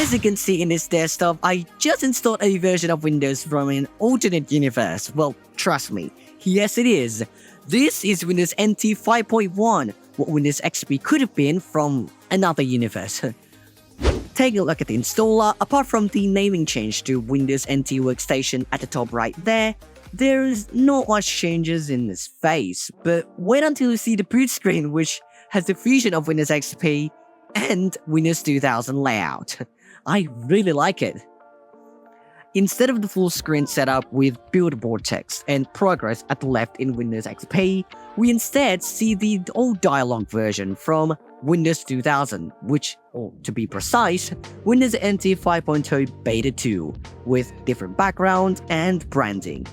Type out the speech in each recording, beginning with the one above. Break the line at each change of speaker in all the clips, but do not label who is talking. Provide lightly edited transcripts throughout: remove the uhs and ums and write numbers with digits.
As you can see in this desktop, I just installed a version of Windows from an alternate universe. Well, trust me, yes it is. This is Windows NT 5.1, what Windows XP could have been from another universe. Taking a look at the installer, apart from the naming change to Windows NT Workstation at the top right there is not much changes in this face, but wait until you see the boot screen, which has the fusion of Windows XP and Windows 2000 layout. I really like it. Instead of the full screen setup with build board text and progress at the left in Windows XP, we instead see the old dialog version from Windows 2000, which, or to be precise, Windows NT 5.0 Beta 2, with different background and branding.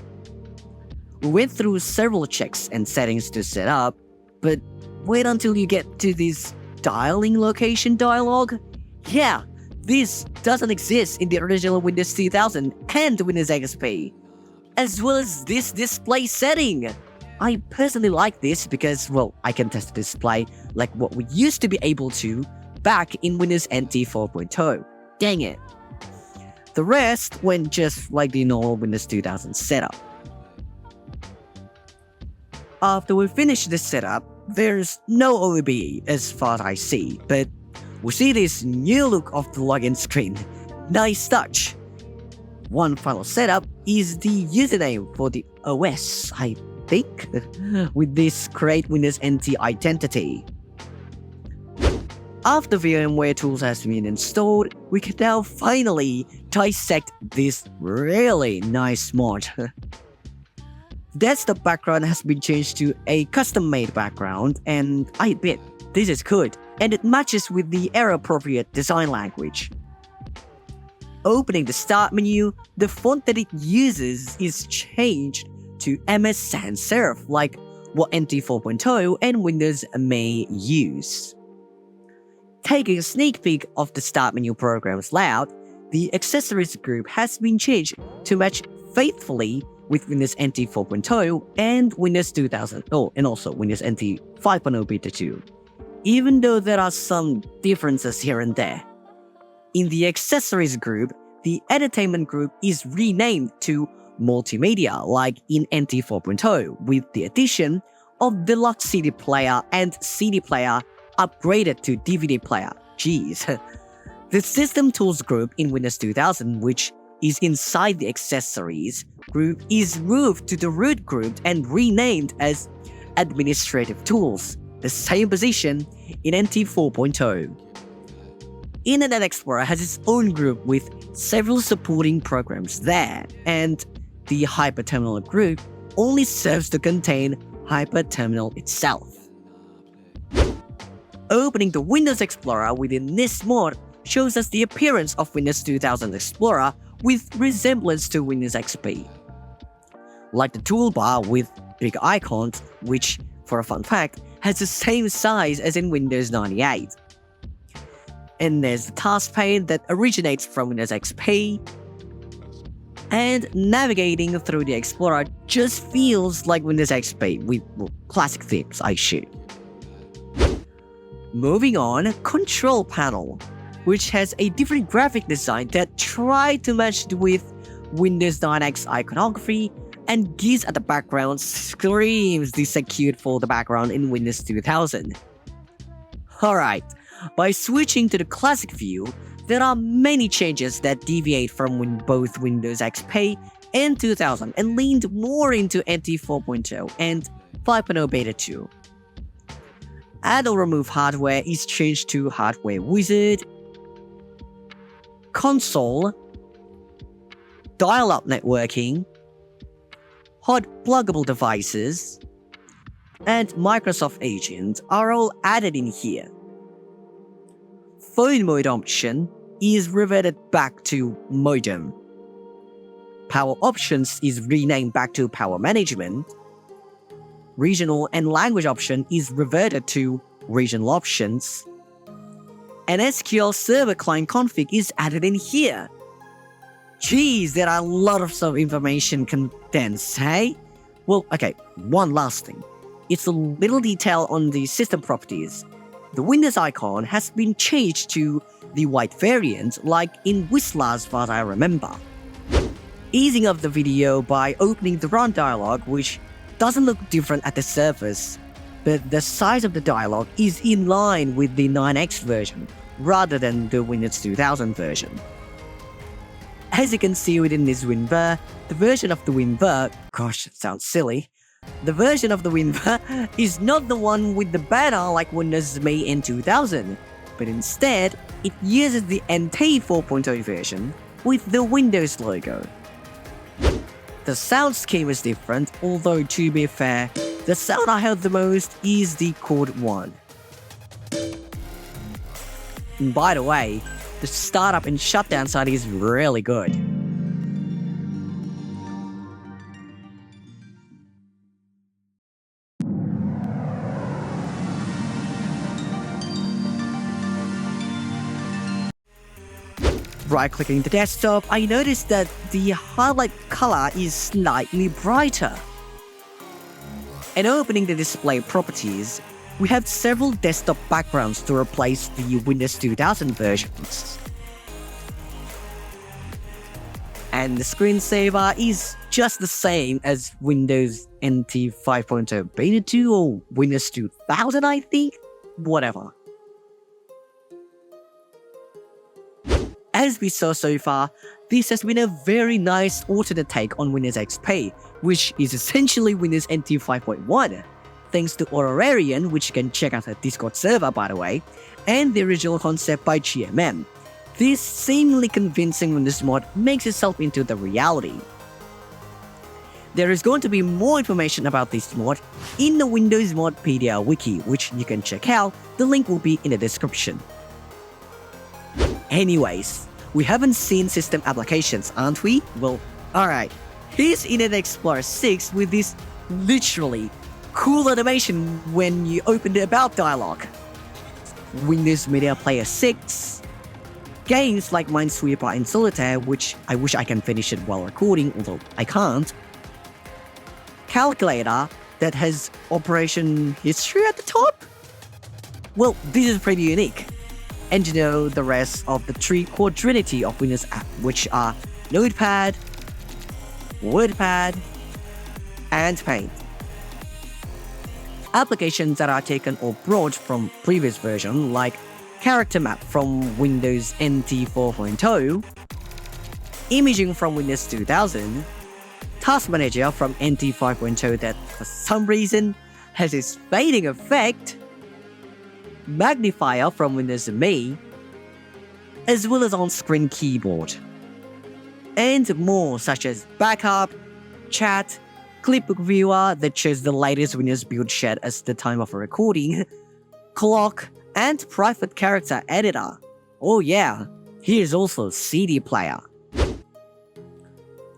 We went through several checks and settings to set up, but wait until you get to this dialing location dialog. Yeah, this doesn't exist in the original Windows 2000 and Windows XP, as well as this display setting. I personally like this because, well, I can test the display like what we used to be able to back in Windows NT 4.0. Dang it. The rest went just like the normal Windows 2000 setup. After we finish this setup, there's no OBE as far as I see, but we see this new look of the login screen. Nice touch. One final setup is the username for the OS, I think, with this Create Windows NT identity. After VMware Tools has been installed, we can now finally dissect this really nice mod. The desktop background has been changed to a custom-made background, and I admit, this is good, and it matches with the era-appropriate design language. Opening the Start menu, the font that it uses is changed to MS Sans Serif, like what NT 4.0 and Windows may use. Taking a sneak peek of the Start menu program's layout, the Accessories group has been changed to match faithfully with Windows NT 4.0 and Windows 2000, and also Windows NT 5.0 Beta 2, even though there are some differences here and there. In the Accessories group, the Entertainment group is renamed to Multimedia, like in NT 4.0, with the addition of Deluxe CD Player and CD Player upgraded to DVD Player. Jeez. The System Tools group in Windows 2000, which is inside the Accessories group, is moved to the Root group and renamed as Administrative Tools, the same position in NT 4.0. Internet Explorer has its own group with several supporting programs there, and the Hyperterminal group only serves to contain Hyperterminal itself. Opening the Windows Explorer within this mod shows us the appearance of Windows 2000 Explorer with resemblance to Windows XP. Like the toolbar with big icons, which, for a fun fact, has the same size as in Windows 98. And there's the task pane that originates from Windows XP, and navigating through the Explorer just feels like Windows XP with classic themes, I shoot. Moving on, Control Panel, which has a different graphic design that tried to match with Windows 9X iconography, and geese at the background screams the Execute for the background in Windows 2000. Alright, by switching to the classic view, there are many changes that deviate from both Windows XP and 2000 and leaned more into NT 4.0 and 5.0 Beta 2. Add or remove hardware is changed to Hardware Wizard. Console, dial-up networking, hot pluggable devices, and Microsoft Agent are all added in here. Phone mode option is reverted back to modem. Power options is renamed back to power management. Regional and language option is reverted to regional options. And SQL Server client config is added in here. Geez, there are a lot of information condensed, hey? Well, okay, one last thing. It's a little detail on the system properties. the Windows icon has been changed to the white variant like in Whistler as far as I remember. Easing up the video by opening the run dialog, which doesn't look different at the surface, but the size of the dialog is in line with the 9X version rather than the Windows 2000 version. As you can see within this WinVer, the version of the WinVer, gosh, it sounds silly, the version of the WinVer is not the one with the banner like Windows May in 2000, but instead, it uses the NT 4.0 version with the Windows logo. The sound scheme is different, although to be fair, the sound I heard the most is the chord 1. And by the way, the startup and shutdown sound is really good. Right-clicking the desktop, I noticed that the highlight color is slightly brighter. And opening the display properties, we have several desktop backgrounds to replace the Windows 2000 versions. And the screensaver is just the same as Windows NT 5.0 Beta 2 or Windows 2000, I think? Whatever. As we saw so far, this has been a very nice alternate take on Windows XP, which is essentially Windows NT 5.1, thanks to Aurorian, which you can check out at Discord server by the way, and the original concept by GMM. This seemingly convincing Windows mod makes itself into the reality. There is going to be more information about this mod in the Windows Mod PDR wiki, which you can check out, the link will be in the description. Anyways, we haven't seen system applications, aren't we? Well, alright. Here's Internet Explorer 6 with this literally cool animation when you open the About dialog. Windows Media Player 6. Games like Minesweeper and Solitaire, which I wish I can finish it while recording, although I can't. Calculator that has Operation History at the top? Well, this is pretty unique. And you know the rest of the three core trinity of Windows app, which are Notepad, WordPad, and Paint. Applications that are taken or brought from previous version like Character Map from Windows NT 4.0, Imaging from Windows 2000, Task Manager from NT 5.0 that for some reason has this fading effect, Magnifier from Windows ME, as well as on-screen keyboard. And more such as Backup, Chat, Clipbook Viewer that shows the latest Windows build chat as the time of recording, Clock, and Private Character Editor. Oh yeah, here's also CD Player.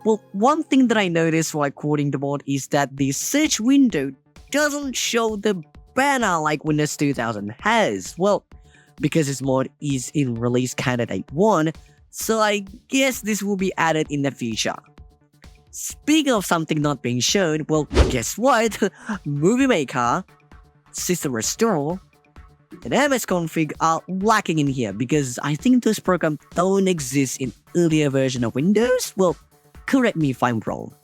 Well, one thing that I noticed while quoting the mod is that the search window doesn't show the banner like Windows 2000 has. Well, because this mod is in release candidate 1, so I guess this will be added in the future. Speaking of something not being shown, well, guess what? Movie Maker, System Restore, and MS Config are lacking in here because I think those programs don't exist in earlier version of Windows. Well, correct me if I'm wrong.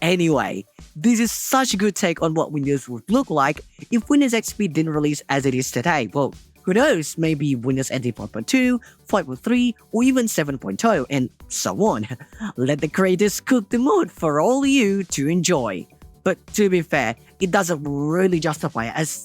Anyway, this is such a good take on what Windows would look like if Windows XP didn't release as it is today. Well, who knows, maybe Windows NT 5.2, 5.3, or even 7.0, and so on. Let the creators cook the mod for all you to enjoy. But to be fair, it doesn't really justify it as